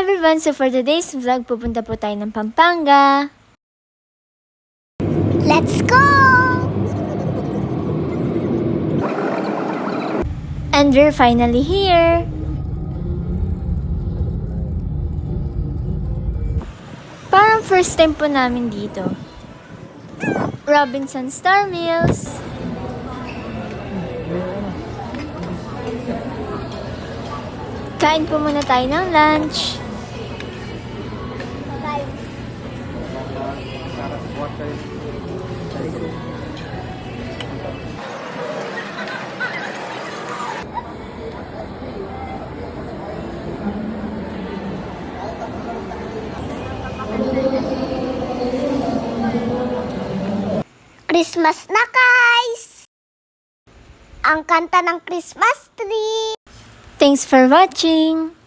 everyone! So for today's vlog, pupunta po tayo ng Pampanga. Let's go! And we're finally here! Parang first time po namin dito. Robinson Star Mills. Kain po muna tayo ng lunch. Christmas na, guys! Ang kanta ng Christmas tree! Thanks for watching!